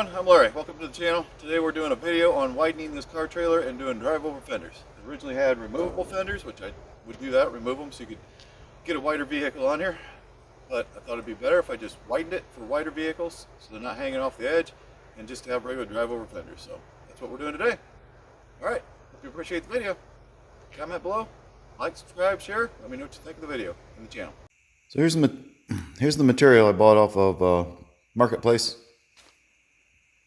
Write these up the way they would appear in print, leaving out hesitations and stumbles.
everyone, I'm Larry. Welcome to the channel. Today we're doing a video on widening this car trailer and doing drive over fenders. I originally had removable fenders, which I would do that, remove them so you could get a wider vehicle on here. But I thought it'd be better if I just widened it for wider vehicles so they're not hanging off the edge and just have regular drive over fenders. So that's what we're doing today. Alright, hope you appreciate the video. Comment below, like, subscribe, share. Let me know what you think of the video and the channel. So here's the material I bought off of Marketplace.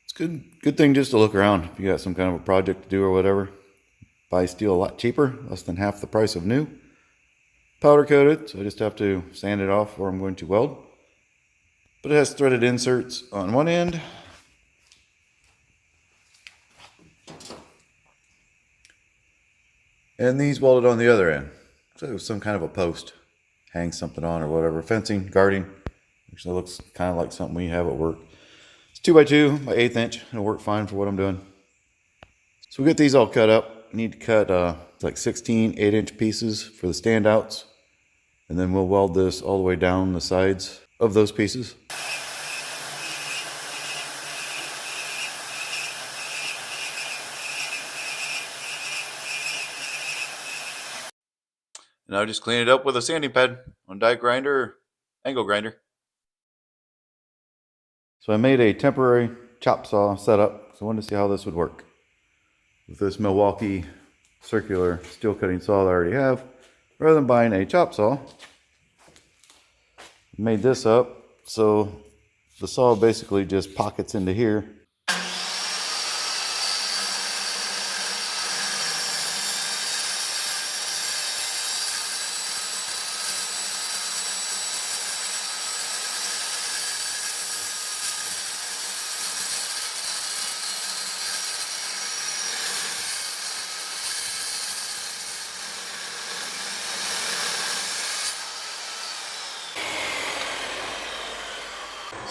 It's good thing just to look around if you got some kind of a project to do or whatever. Buy steel a lot cheaper, less than half the price of new. Powder coated, so I just have to sand it off where I'm going to weld. But it has threaded inserts on one end. And these welded on the other end. So it was some kind of a post. Hang something on or whatever. Fencing, guarding. Actually looks kind of like something we have at work. It's 2x2 by 1/8 inch. It'll work fine for what I'm doing. So we get these all cut up. We need to cut like 16 8-inch pieces for the standouts. And then we'll weld this all the way down the sides of those pieces. Now just clean it up with a sanding pad on die grinder or angle grinder. So I made a temporary chop saw setup, so I wanted to see how this would work. With this Milwaukee circular steel cutting saw that I already have, rather than buying a chop saw, I made this up so the saw basically just pockets into here.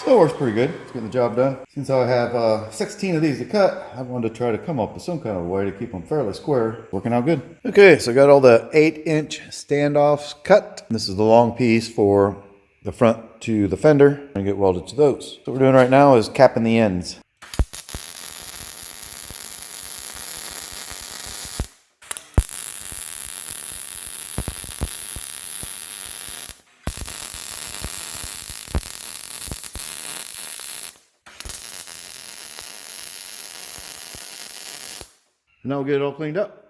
So it works pretty good. It's getting the job done. Since I have 16 of these to cut, I wanted to try to come up with some kind of way to keep them fairly square. Working out good. Okay, so I got all the 8-inch standoffs cut. This is the long piece for the front to the fender. I'm gonna get welded to those. So what we're doing right now is capping the ends. And now we'll get it all cleaned up.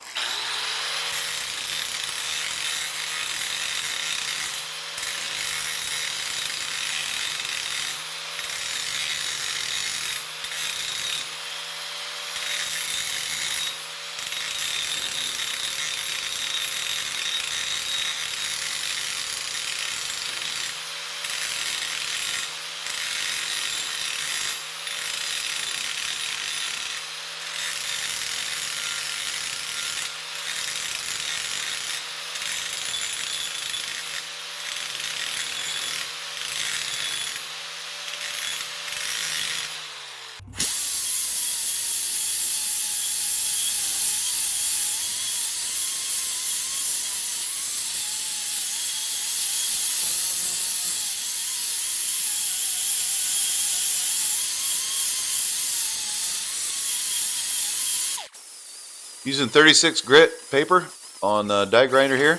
Using 36 grit paper on the die grinder here.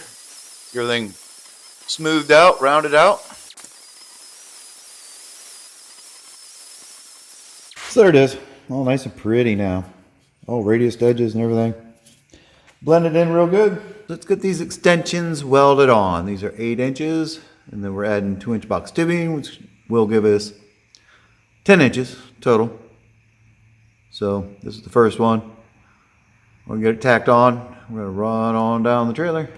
Get everything smoothed out, rounded out. So there it is. All nice and pretty now. All radiused edges and everything. Blended in real good. Let's get these extensions welded on. These are 8 inches. And then we're adding 2-inch box tubing, which will give us 10 inches total. So this is the first one. We're going to get it tacked on. We're going to run on down the trailer.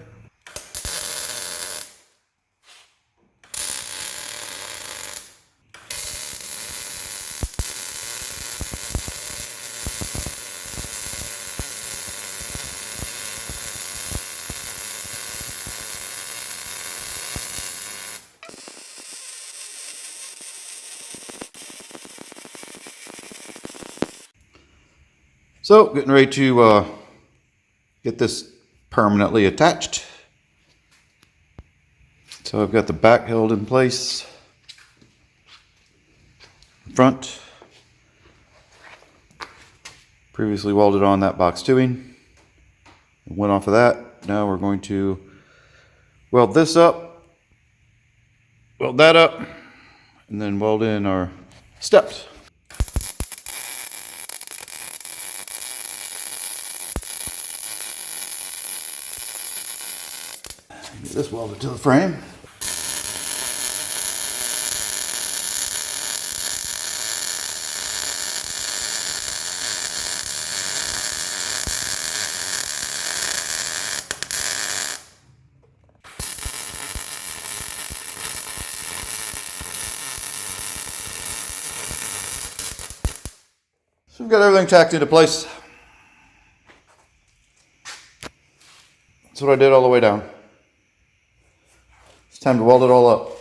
So getting ready to get this permanently attached. So I've got the back held in place, front, Previously welded on that box tubing. Went off of that. Now we're going to weld this up, weld that up, and then weld in our steps. Get this welded to the frame. So we've got everything tacked into place. That's what I did all the way down. It's time to weld it all up.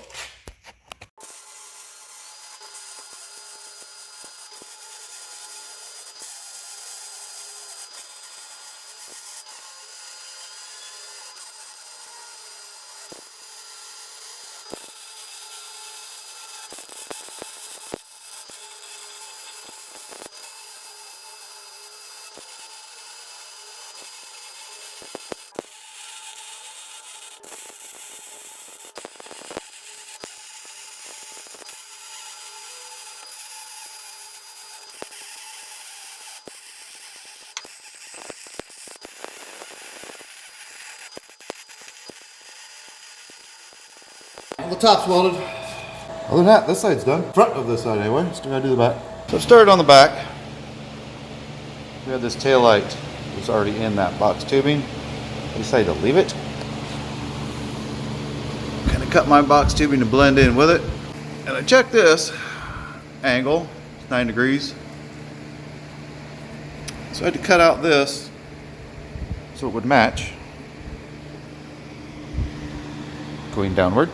The top's welded. Other than that, this side's done. Front of this side anyway. Still gotta do the back. So I started on the back. We had this tail light that was already in that box tubing. I decided to leave it. Kind of cut my box tubing to blend in with it. And I checked this angle, it's 9 degrees. So I had to cut out this so it would match. Going downward.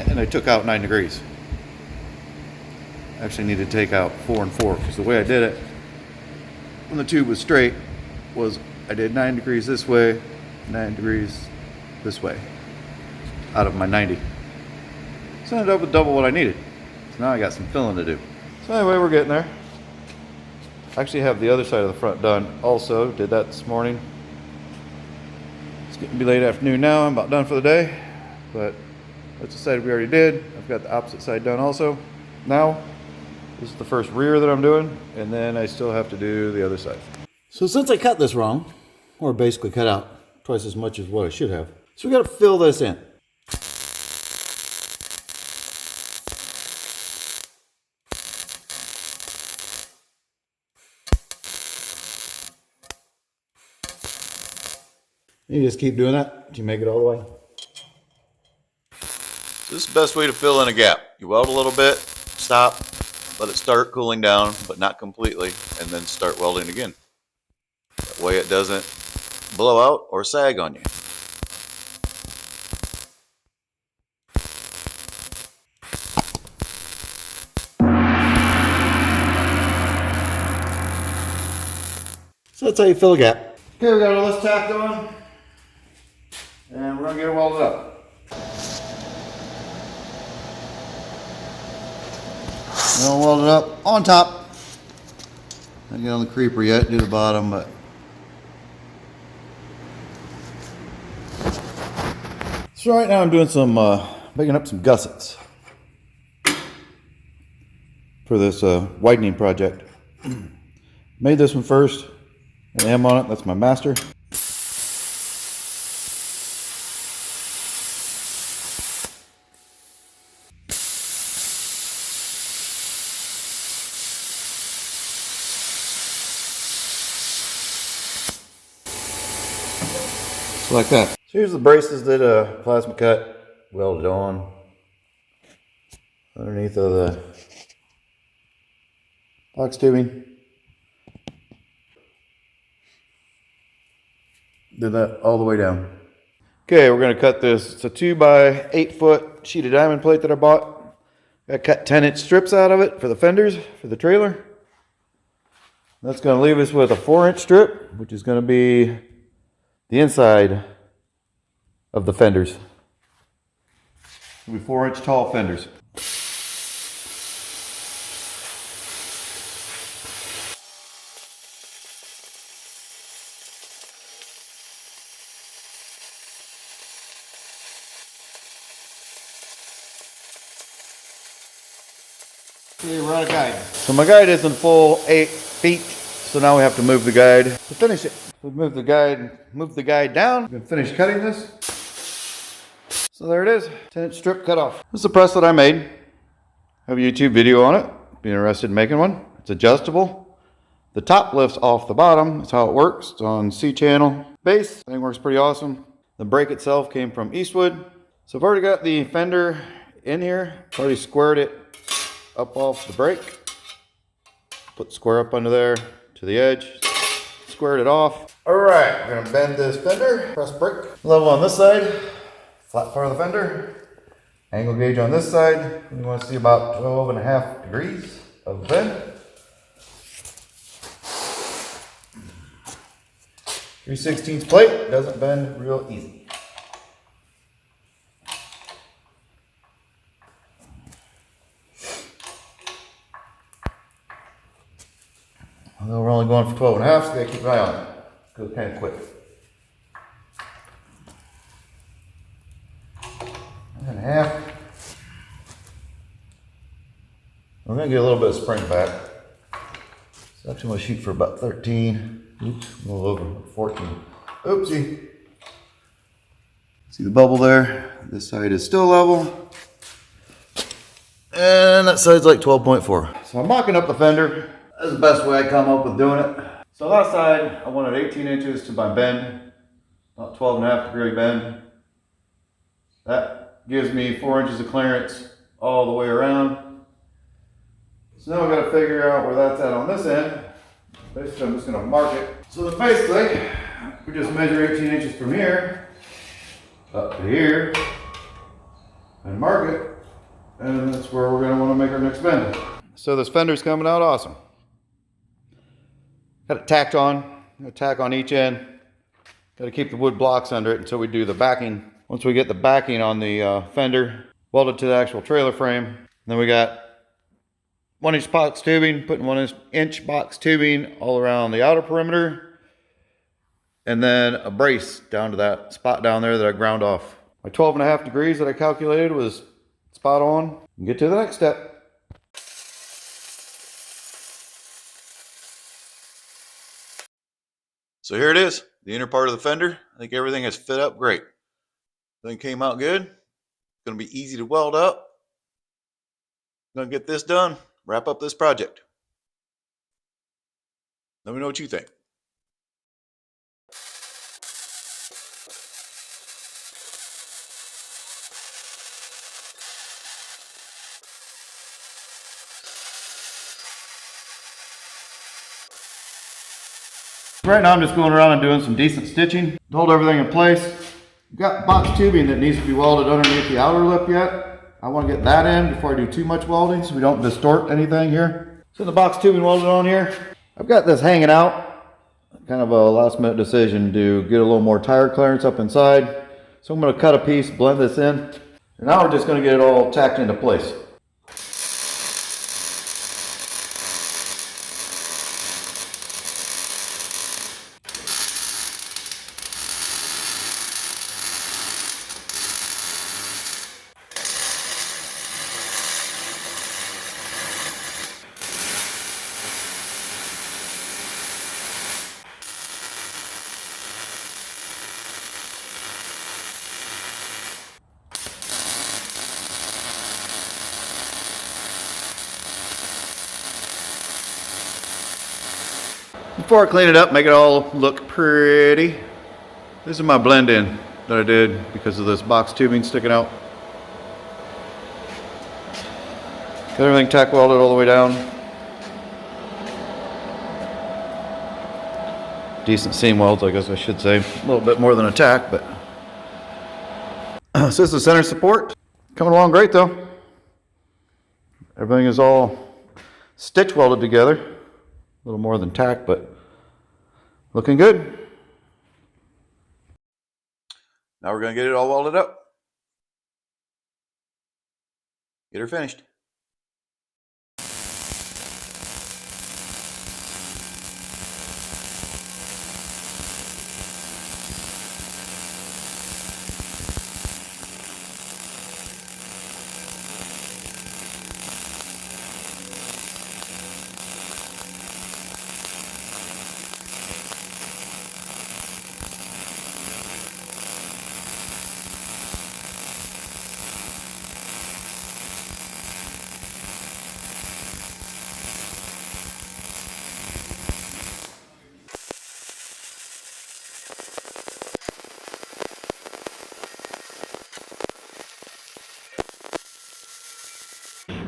And I took out 9 degrees. I actually need to take out 4 and 4 because the way I did it when the tube was straight was I did 9 degrees this way, 9 degrees this way out of my 90. So I ended up with double what I needed. So now I got some filling to do. So anyway, we're getting there. I actually have the other side of the front done also. Did that this morning. It's getting to be late afternoon now. I'm about done for the day. But that's the side we already did. I've got the opposite side done also. Now, this is the first rear that I'm doing, and then I still have to do the other side. So since I cut this wrong, or basically cut out twice as much as what I should have, so we got to fill this in. You just keep doing that until you make it all the way. This is the best way to fill in a gap. You weld a little bit, stop, let it start cooling down, but not completely, and then start welding again. That way it doesn't blow out or sag on you. So that's how you fill a gap. Okay, we got all this tacked on, and we're gonna get it welded up. I'll weld it up on top. I didn't get on the creeper yet, do the bottom, but so right now I'm doing some making up some gussets for this widening project. Made this one first, an M on it, that's my master. Like that. So here's the braces that plasma cut, welded on underneath of the box tubing. Did that all the way down. Okay, we're going to cut this. It's a 2 by 8 foot sheet of diamond plate that I bought. I cut 10-inch strips out of it for the fenders for the trailer. That's going to leave us with a 4-inch strip, which is going to be the inside of the fenders. It'll be 4-inch tall fenders. Okay, we're out of guide. So my guide isn't full 8 feet, so now we have to move the guide to finish it. We've moved the guide down. We can finish cutting this. So there it is, 10-inch strip cut off. This is the press that I made. I have a YouTube video on it. If you're interested in making one. It's adjustable. The top lifts off the bottom. That's how it works. It's on C-channel base. I think it works pretty awesome. The brake itself came from Eastwood. So I've already got the fender in here. Already squared it up off the brake. Put the square up under there to the edge. Squared it off. All right, we're gonna bend this fender. Press brake. Level on this side. Flat part of the fender. Angle gauge on this side. We want to see about 12.5 degrees of bend. 3/16 plate doesn't bend real easy. Although we're only going for 12.5, so we gotta keep an eye on it. Goes kind of quick. 9.5. We're gonna get a little bit of spring back. So actually I'm gonna shoot for about 13. Oops, a little over 14. Oopsie. See the bubble there? This side is still level. And that side's like 12.4. So I'm mocking up the fender. That's the best way I come up with doing it. So last side, I wanted 18 inches to my bend. About 12.5 degree bend. That gives me 4 inches of clearance all the way around. So now I've got to figure out where that's at on this end. Basically, I'm just going to mark it. So then basically, we just measure 18 inches from here up to here and mark it. And that's where we're going to want to make our next bend. So this fender's coming out awesome. Got it tacked on. Got a tack on each end. Got to keep the wood blocks under it until we do the backing. Once we get the backing on the fender welded to the actual trailer frame, then we got 1-inch box tubing, putting 1-inch box tubing all around the outer perimeter, and then a brace down to that spot down there that I ground off. My 12.5 degrees that I calculated was spot on. Get to the next step. So here it is, the inner part of the fender. I think everything has fit up great. Everything came out good. It's going to be easy to weld up. I'm going to get this done, wrap up this project. Let me know what you think. Right now I'm just going around and doing some decent stitching to hold everything in place. We've got box tubing that needs to be welded underneath the outer lip yet. I want to get that in before I do too much welding so we don't distort anything here. So the box tubing welded on here. I've got this hanging out. Kind of a last minute decision to get a little more tire clearance up inside. So I'm going to cut a piece, blend this in. And now we're just going to get it all tacked into place. Before I clean it up, make it all look pretty, this is my blend in that I did because of this box tubing sticking out. Got everything tack welded all the way down. Decent seam welds, I guess I should say. A little bit more than a tack, but. So this is the center support. Coming along great though. Everything is all stitch welded together. A little more than tack, but looking good. Now we're going to get it all welded up. Get her finished.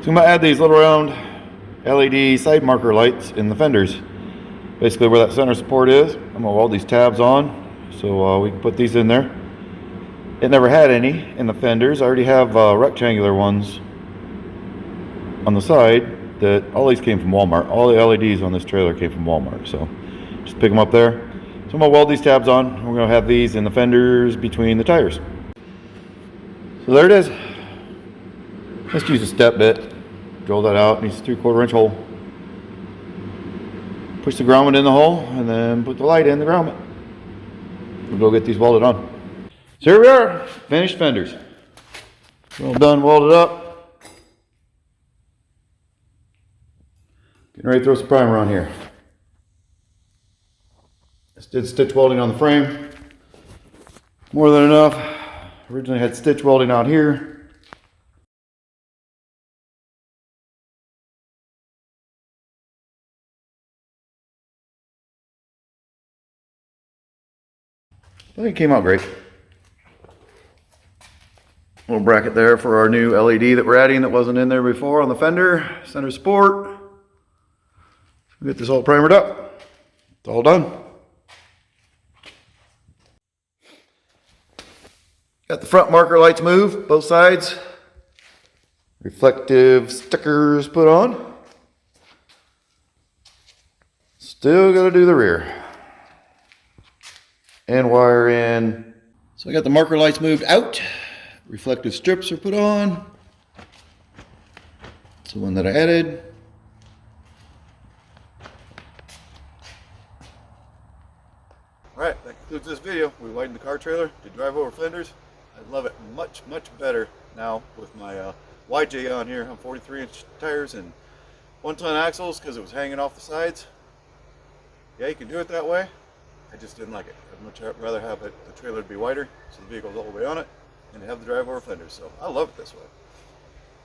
So I'm going to add these little round LED side marker lights in the fenders. Basically where that center support is. I'm going to weld these tabs on so we can put these in there. It never had any in the fenders. I already have rectangular ones on the side. That all these came from Walmart. All the LEDs on this trailer came from Walmart. So just pick them up there. So I'm going to weld these tabs on. We're going to have these in the fenders between the tires. So there it is. Let's use a step bit. Drill that out. Needs a 3/4 inch hole. Push the grommet in the hole and then put the light in the grommet. We'll go get these welded on. So here we are. Finished fenders. Well done, welded up. Getting ready to throw some primer on here. Just did stitch welding on the frame. More than enough. Originally had stitch welding out here. I think it came out great. Little bracket there for our new LED that we're adding that wasn't in there before on the fender. Center support. We'll get this all primered up. It's all done. Got the front marker lights moved, both sides. Reflective stickers put on. Still got to do the rear. And wire in. So I got the marker lights moved out. Reflective strips are put on. It's the one that I added. Alright, that concludes this video. We widened the car trailer to drive over fenders. I love it much better now with my YJ on here. I'm 43-inch tires and 1-ton axles because it was hanging off the sides. Yeah, you can do it that way. I just didn't like it. I'd much rather have the trailer to be wider so the vehicle's all the way on it and to have the drive over fenders. So I love it this way.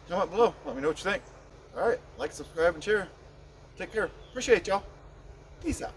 Comment below. Let me know what you think. Alright, like, subscribe, and share. Take care. Appreciate y'all. Peace out.